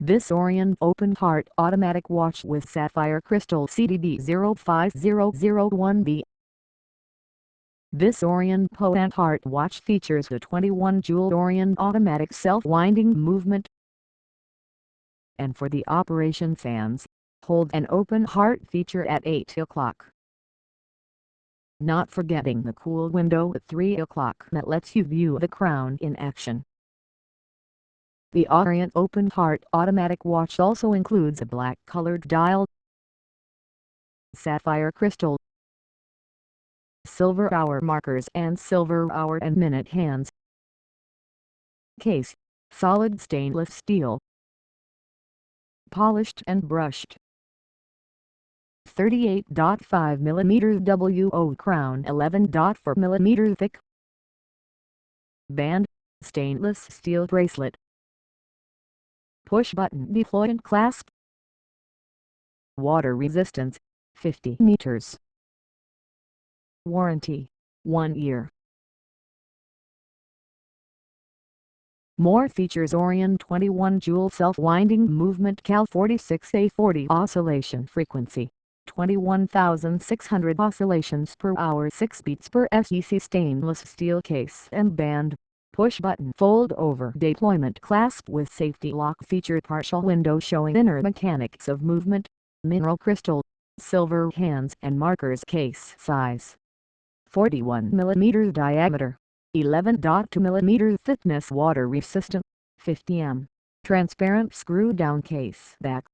This Orient open heart automatic watch with sapphire crystal CDB050001B. This Orient Poet Heart watch features the 21-jewel Orient automatic self-winding movement. And for the operation fans, hold an open heart feature at 8 o'clock. Not forgetting the cool window at 3 o'clock that lets you view the crown in action. The Orient Open Heart automatic watch also includes a black-colored dial, sapphire crystal, silver hour markers and silver hour and minute hands. Case, solid stainless steel, polished and brushed. 38.5 mm WO crown, 11.4 mm thick. Band, stainless steel bracelet. Push button deployment clasp. Water resistance, 50 meters. Warranty, 1 year. More features: Orient 21 jewel self-winding movement, Cal 46A40 oscillation frequency, 21,600 oscillations per hour, 6 beats per SEC, stainless steel case and band. Push button fold over deployment clasp with safety lock feature, partial window showing inner mechanics of movement, mineral crystal, silver hands and markers. Case size 41 mm diameter, 11.2 mm thickness, water resistant, 50 m. Transparent screw down case back.